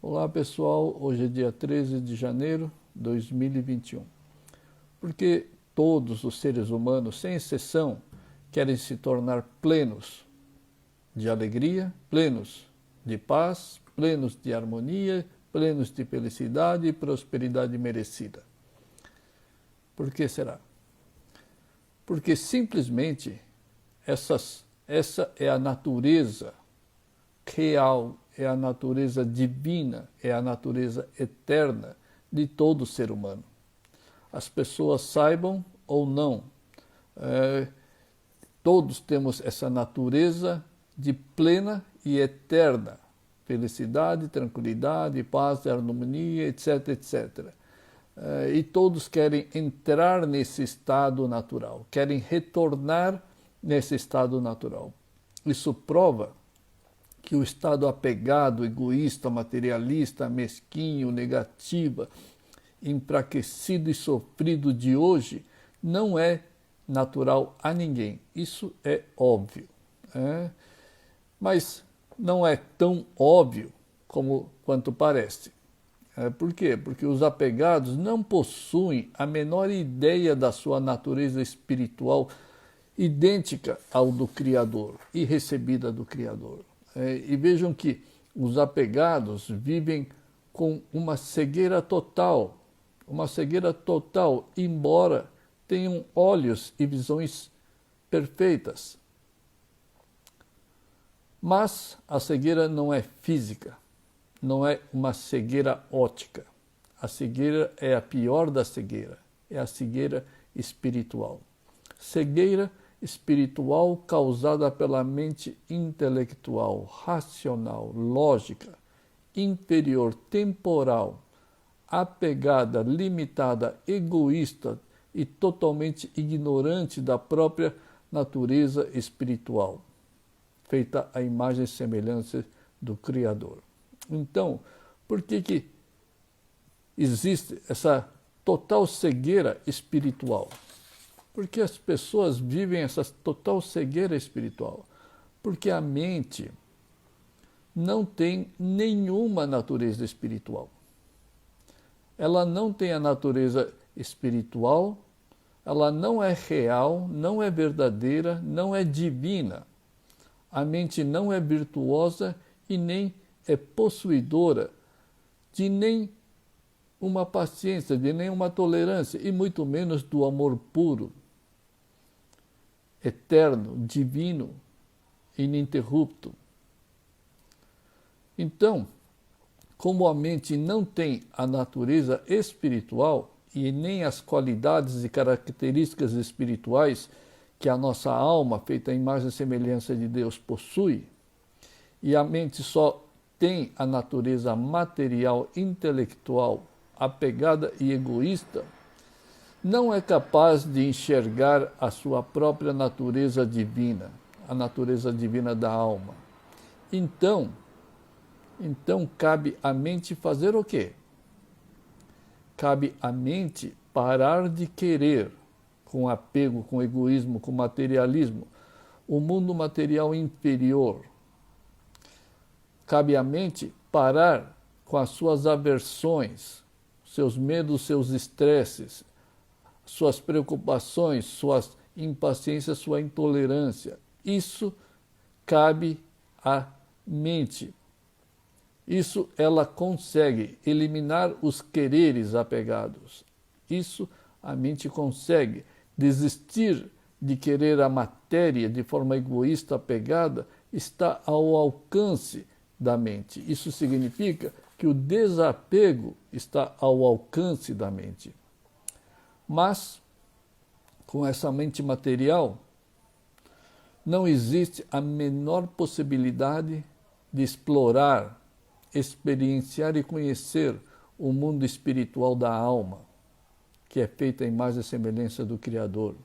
Olá pessoal, hoje é dia 13 de janeiro de 2021. Porque todos os seres humanos, sem exceção, querem se tornar plenos de alegria, plenos de paz, plenos de harmonia, plenos de felicidade e prosperidade merecida. Por que será? Porque simplesmente essa é a natureza real, é a natureza divina, é a natureza eterna de todo ser humano. As pessoas saibam ou não, todos temos essa natureza de plena e eterna felicidade, tranquilidade, paz, harmonia, etc, etc. E todos querem entrar nesse estado natural, querem retornar nesse estado natural. Isso prova que o estado apegado, egoísta, materialista, mesquinho, negativa, enfraquecido e sofrido de hoje não é natural a ninguém. Isso é óbvio. Mas não é tão óbvio quanto parece. Por quê? Porque os apegados não possuem a menor ideia da sua natureza espiritual idêntica ao do Criador e recebida do Criador. E vejam que os apegados vivem com uma cegueira total, embora tenham olhos e visões perfeitas. Mas a cegueira não é física, não é uma cegueira óptica. A cegueira é a pior da cegueira, é a cegueira espiritual. Cegueira espiritual causada pela mente intelectual, racional, lógica, inferior, temporal, apegada, limitada, egoísta e totalmente ignorante da própria natureza espiritual, feita à imagem e semelhança do Criador. Então, por que existe essa total cegueira espiritual? Porque as pessoas vivem essa total cegueira espiritual? Porque a mente não tem nenhuma natureza espiritual. Ela não tem a natureza espiritual, ela não é real, não é verdadeira, não é divina. A mente não é virtuosa e nem é possuidora de nem uma paciência, de nenhuma tolerância, e muito menos do amor puro, eterno, divino, ininterrupto. Então, como a mente não tem a natureza espiritual e nem as qualidades e características espirituais que a nossa alma, feita à imagem e semelhança de Deus, possui, e a mente só tem a natureza material, intelectual, apegada e egoísta, não é capaz de enxergar a sua própria natureza divina, a natureza divina da alma. Então cabe à mente fazer o quê? Cabe à mente parar de querer, com apego, com egoísmo, com materialismo, o mundo material inferior. Cabe à mente parar com as suas aversões, seus medos, seus estresses, suas preocupações, suas impaciências, sua intolerância. Isso cabe à mente. Isso ela consegue eliminar os quereres apegados. Isso a mente consegue desistir de querer a matéria de forma egoísta apegada, está ao alcance da mente. Isso significa que o desapego está ao alcance da mente. Mas, com essa mente material, não existe a menor possibilidade de explorar, experienciar e conhecer o mundo espiritual da alma, que é feita à imagem e semelhança do Criador.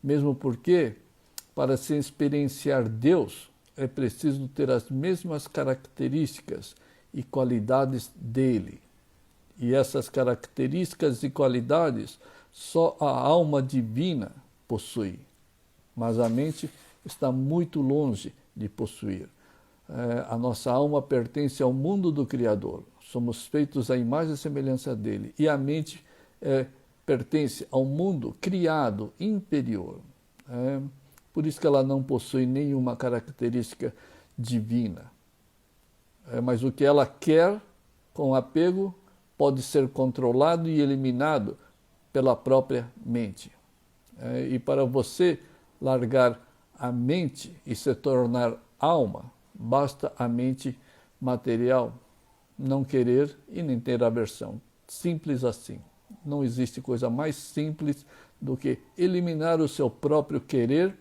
Mesmo porque, para se experienciar Deus, é preciso ter as mesmas características e qualidades dele. E essas características e qualidades só a alma divina possui, mas a mente está muito longe de possuir. A nossa alma pertence ao mundo do Criador. somos feitos à imagem e semelhança dele, e a mente pertence ao mundo criado, inferior. Por isso que ela não possui nenhuma característica divina. Mas o que ela quer, com apego, pode ser controlado e eliminado pela própria mente. E para você largar a mente e se tornar alma, basta a mente material não querer e nem ter aversão. Simples assim. Não existe coisa mais simples do que eliminar o seu próprio querer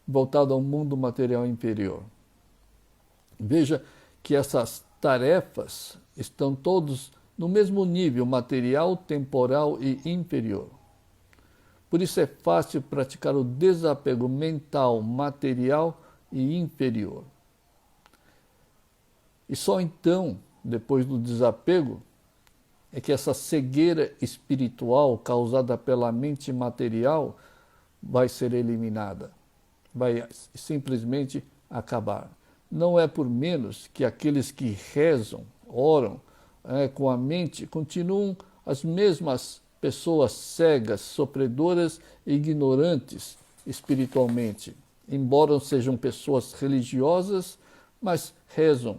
voltado ao mundo material inferior. Veja que essas tarefas estão todos no mesmo nível material, temporal e inferior. Por isso é fácil praticar o desapego mental, material e inferior. E só então, depois do desapego, é que essa cegueira espiritual causada pela mente material vai ser eliminada, vai simplesmente acabar. Não é por menos que aqueles que rezam, oram com a mente, continuam as mesmas pessoas cegas, sofredoras e ignorantes espiritualmente. Embora sejam pessoas religiosas, mas rezam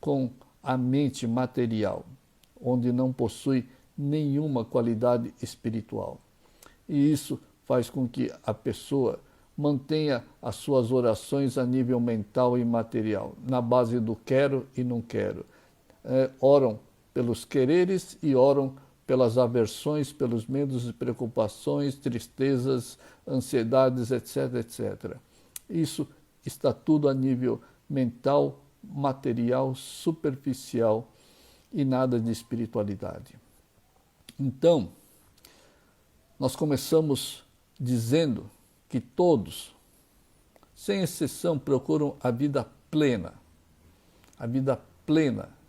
com a mente material, onde não possui nenhuma qualidade espiritual. E isso faz com que a pessoa mantenha as suas orações a nível mental e material, na base do quero e não quero. Oram pelos quereres e oram pelas aversões, pelos medos e preocupações, tristezas, ansiedades, etc., etc. Isso está tudo a nível mental, material, superficial e nada de espiritualidade. Então, nós começamos dizendo que todos, sem exceção, procuram a vida plena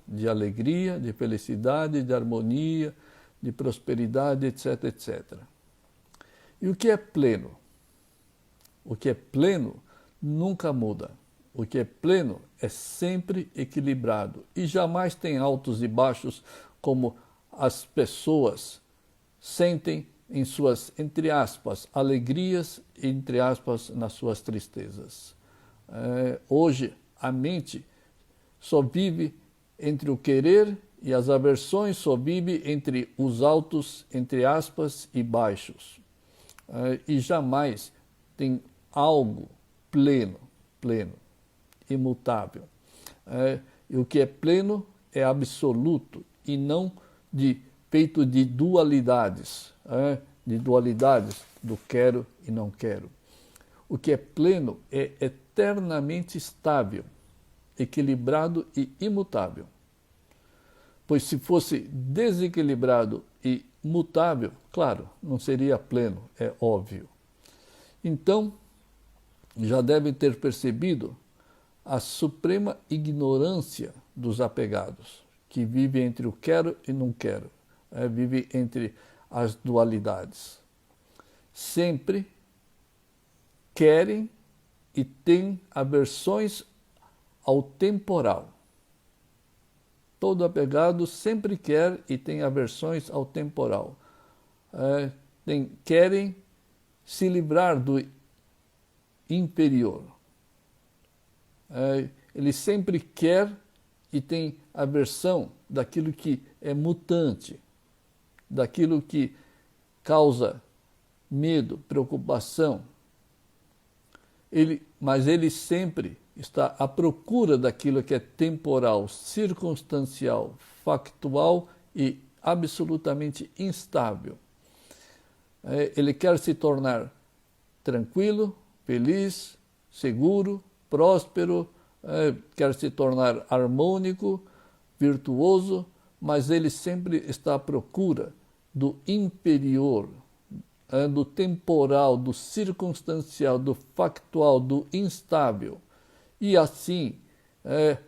de alegria, de felicidade, de harmonia, de prosperidade, etc., etc. E o que é pleno? O que é pleno nunca muda. O que é pleno é sempre equilibrado e jamais tem altos e baixos como as pessoas sentem em suas, entre aspas, alegrias e, entre aspas, nas suas tristezas. Hoje, a mente só vive entre o querer e as aversões, só vive entre os altos, entre aspas, e baixos. E jamais tem algo pleno, imutável. E o que é pleno é absoluto e não feito de dualidades, do quero e não quero. O que é pleno é eternamente estável, equilibrado e imutável. Pois se fosse desequilibrado e mutável, claro, não seria pleno, é óbvio. Então, já devem ter percebido a suprema ignorância dos apegados, que vivem entre o quero e não quero, vive entre as dualidades. Sempre querem e têm aversões ao temporal. Todo apegado sempre quer e tem aversões ao temporal. Querem se livrar do inferior. Ele sempre quer e tem aversão daquilo que é mutante, daquilo que causa medo, preocupação. Mas ele sempre está à procura daquilo que é temporal, circunstancial, factual e absolutamente instável. Ele quer se tornar tranquilo, feliz, seguro, próspero, quer se tornar harmônico, virtuoso, mas ele sempre está à procura do inferior, do temporal, do circunstancial, do factual, do instável. E assim,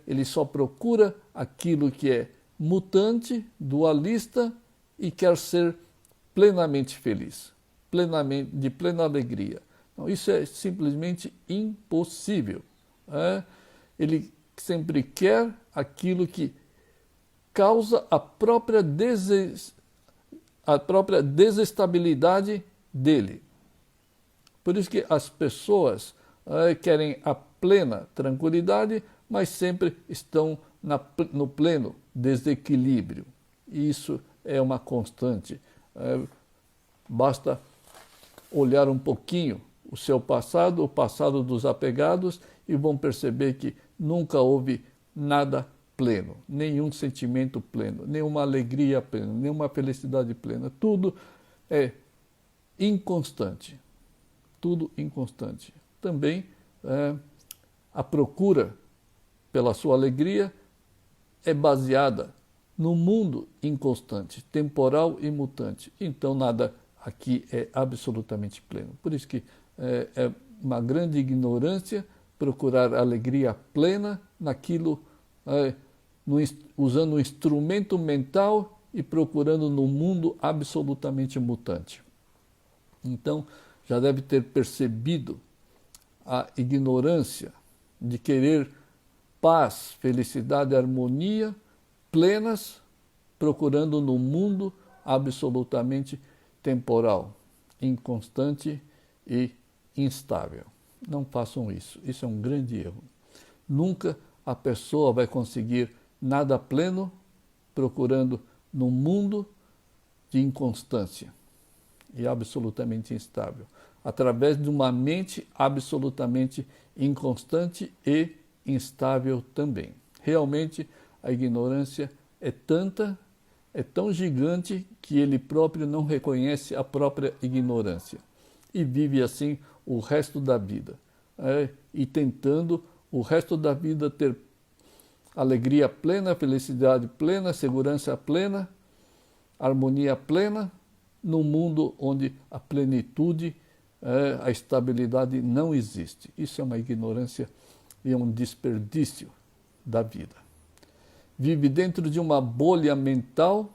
ele só procura aquilo que é mutante, dualista e quer ser plenamente feliz, de plena alegria. Então, isso é simplesmente impossível. Ele sempre quer aquilo que causa a própria desestabilidade dele. Por isso que as pessoas querem a plena tranquilidade, mas sempre estão no pleno desequilíbrio. E isso é uma constante. Basta olhar um pouquinho o seu passado, o passado dos apegados, e vão perceber que nunca houve nada pleno, nenhum sentimento pleno, nenhuma alegria plena, nenhuma felicidade plena. Tudo é inconstante. Tudo inconstante. Também a procura pela sua alegria é baseada no mundo inconstante, temporal e mutante. Então nada aqui é absolutamente pleno. Por isso que é uma grande ignorância procurar alegria plena naquilo, usando um instrumento mental e procurando no mundo absolutamente mutante. Então, já deve ter percebido a ignorância de querer paz, felicidade e harmonia plenas, procurando no mundo absolutamente temporal, inconstante e instável. Não façam isso. Isso é um grande erro. Nunca a pessoa vai conseguir nada pleno procurando no mundo de inconstância e absolutamente instável, através de uma mente absolutamente inconstante e instável também. Realmente, a ignorância é tão gigante que ele próprio não reconhece a própria ignorância e vive assim o resto da vida, e tentando o resto da vida ter alegria plena, felicidade plena, segurança plena, harmonia plena, num mundo onde a plenitude, a estabilidade não existe. Isso é uma ignorância e é um desperdício da vida. Vive dentro de uma bolha mental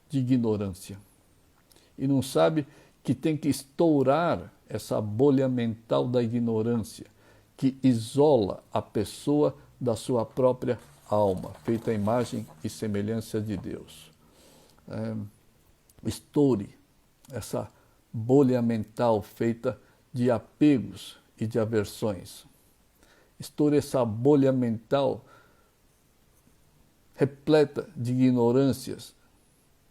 de ignorância e não sabe que tem que estourar essa bolha mental da ignorância que isola a pessoa da sua própria alma, feita à imagem e semelhança de Deus. Estoure essa bolha mental feita de apegos e de aversões. Estoure essa bolha mental repleta de ignorâncias,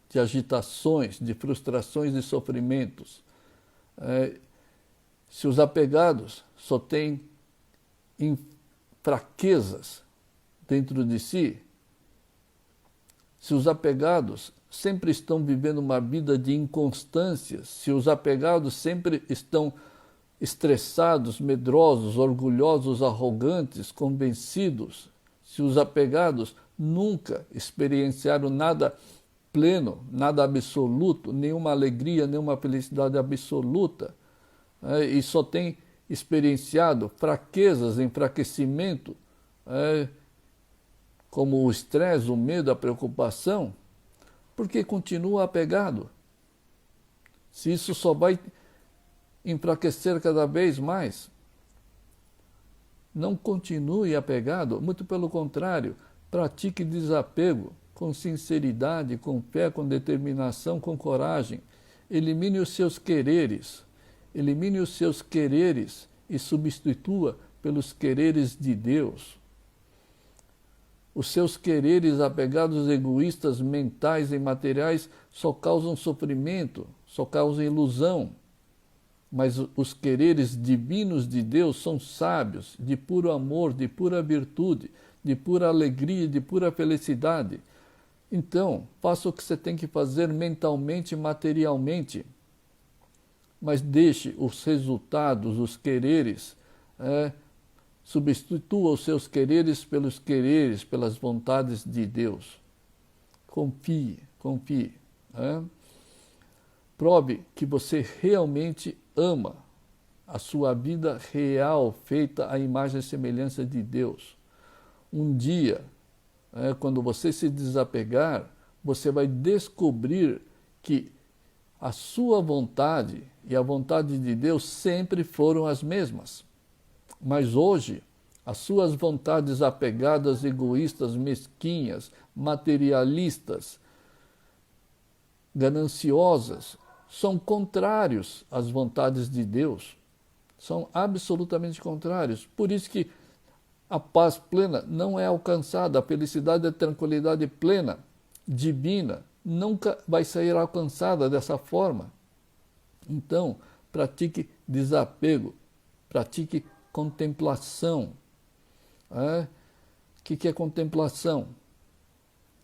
de agitações, de frustrações e sofrimentos. Se os apegados só têm fraquezas dentro de si, se os apegados sempre estão vivendo uma vida de inconstâncias, se os apegados sempre estão estressados, medrosos, orgulhosos, arrogantes, convencidos, se os apegados nunca experienciaram nada pleno, nada absoluto, nenhuma alegria, nenhuma felicidade absoluta, e só têm experienciado fraquezas, enfraquecimento, como o estresse, o medo, a preocupação, porque continua apegado. Se isso só vai enfraquecer cada vez mais, não continue apegado, muito pelo contrário, pratique desapego com sinceridade, com fé, com determinação, com coragem. Elimine os seus quereres e substitua pelos quereres de Deus. Os seus quereres apegados, egoístas, mentais e materiais só causam sofrimento, só causam ilusão. Mas os quereres divinos de Deus são sábios, de puro amor, de pura virtude, de pura alegria, de pura felicidade. Então, faça o que você tem que fazer mentalmente e materialmente, mas deixe os resultados, os quereres, substitua os seus quereres, pelas vontades de Deus. Confie. Prove que você realmente ama a sua vida real, feita à imagem e semelhança de Deus. Um dia, quando você se desapegar, você vai descobrir que a sua vontade e a vontade de Deus sempre foram as mesmas. Mas hoje, As suas vontades apegadas, egoístas, mesquinhas, materialistas, gananciosas, são contrários às vontades de Deus. São absolutamente contrários. Por isso que a paz plena não é alcançada, a felicidade e a tranquilidade plena, divina, nunca vai ser alcançada dessa forma. Então, pratique desapego, pratique contemplação. O que é contemplação?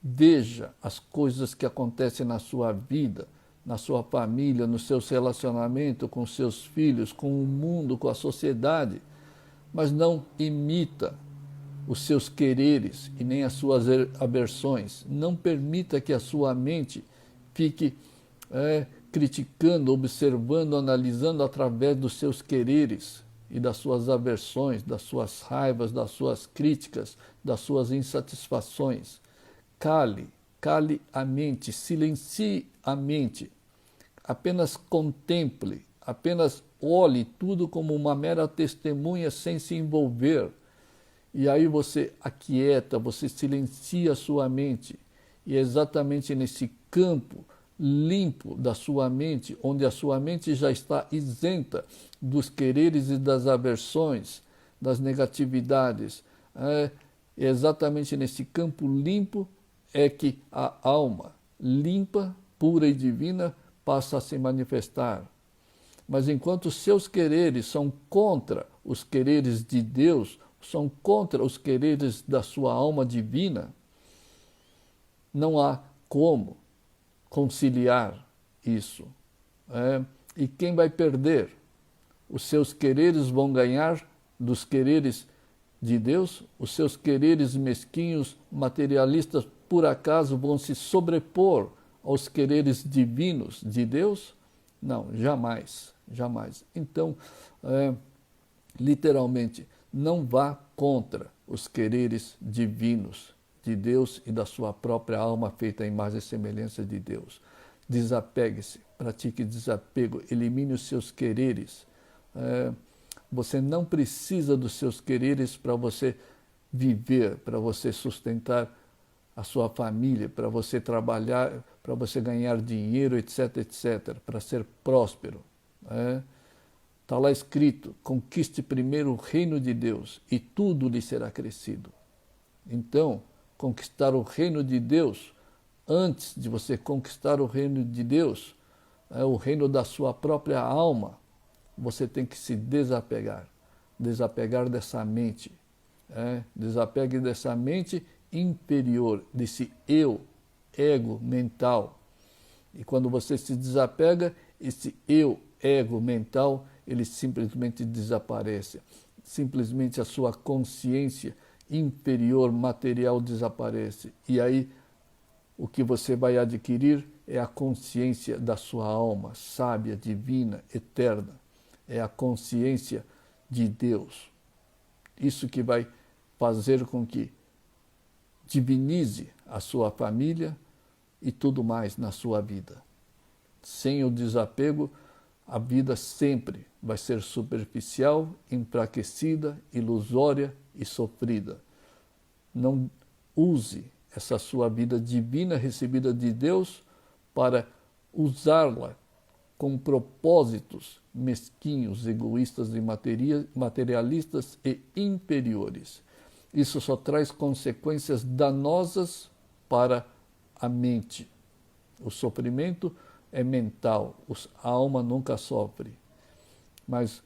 Veja as coisas que acontecem na sua vida, na sua família, nos seus relacionamentos com seus filhos, com o mundo, com a sociedade, mas não imita os seus quereres e nem as suas aversões. Não permita que a sua mente fique criticando, observando, analisando através dos seus quereres e das suas aversões, das suas raivas, das suas críticas, das suas insatisfações. Cale a mente, silencie a mente. Apenas contemple, apenas olhe tudo como uma mera testemunha sem se envolver. E aí você aquieta, você silencia a sua mente. E é exatamente nesse campo limpo da sua mente, onde a sua mente já está isenta dos quereres e das aversões, das negatividades. É exatamente nesse campo limpo é que a alma limpa, pura e divina passa a se manifestar. Mas enquanto seus quereres são contra os quereres de Deus, são contra os quereres da sua alma divina, não há como conciliar isso. E quem vai perder? Os seus quereres vão ganhar dos quereres de Deus? Os seus quereres mesquinhos, materialistas, por acaso vão se sobrepor aos quereres divinos de Deus? Não, jamais, jamais. Então, literalmente, não vá contra os quereres divinos de Deus e da sua própria alma feita à imagem e semelhança de Deus. Desapegue-se, pratique desapego, elimine os seus quereres. Você não precisa dos seus quereres para você viver, para você sustentar a sua família, para você trabalhar, para você ganhar dinheiro, etc, etc, para ser próspero. Está lá escrito, conquiste primeiro o reino de Deus e tudo lhe será acrescido. Então, conquistar o reino de Deus, antes de você conquistar o reino de Deus, o reino da sua própria alma, você tem que se desapegar dessa mente. Desapegue dessa mente inferior, desse eu, ego mental. E quando você se desapega, esse eu, ego mental, ele simplesmente desaparece. Simplesmente a sua consciência inferior, material, desaparece. E aí, o que você vai adquirir é a consciência da sua alma, sábia, divina, eterna. É a consciência de Deus. Isso que vai fazer com que divinize a sua família e tudo mais na sua vida. Sem o desapego, a vida sempre vai ser superficial, enfraquecida, ilusória e sofrida. Não use essa sua vida divina recebida de Deus para usá-la com propósitos mesquinhos, egoístas e materialistas e inferiores. Isso só traz consequências danosas para a mente. O sofrimento é mental, a alma nunca sofre, mas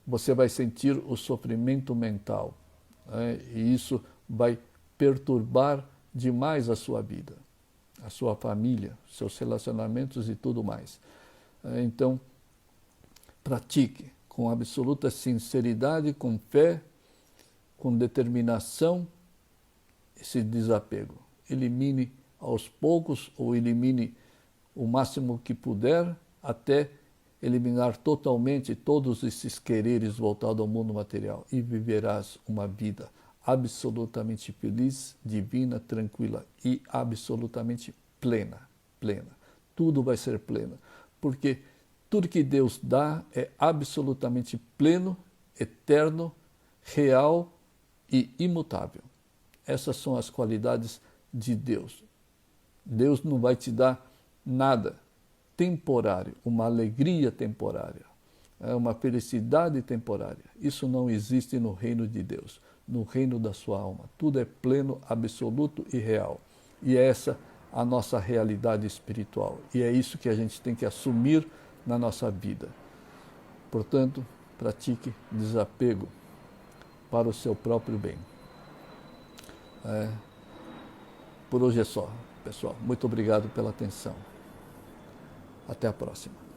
você vai sentir o sofrimento mental, e isso vai perturbar demais a sua vida, a sua família, seus relacionamentos e tudo mais. Então, pratique com absoluta sinceridade, com fé, com determinação, esse desapego. Elimine aos poucos ou elimine o máximo que puder, até eliminar totalmente todos esses quereres voltados ao mundo material e viverás uma vida absolutamente feliz, divina, tranquila e absolutamente plena. Tudo vai ser pleno, porque tudo que Deus dá é absolutamente pleno, eterno, real e imutável. Essas são as qualidades de Deus. Deus não vai te dar nada temporário, uma alegria temporária, uma felicidade temporária. Isso não existe no reino de Deus, no reino da sua alma. Tudo é pleno, absoluto e real. E é essa a nossa realidade espiritual. E é isso que a gente tem que assumir na nossa vida. Portanto, pratique desapego para o seu próprio bem. Por hoje é só, pessoal. Muito obrigado pela atenção. Até a próxima.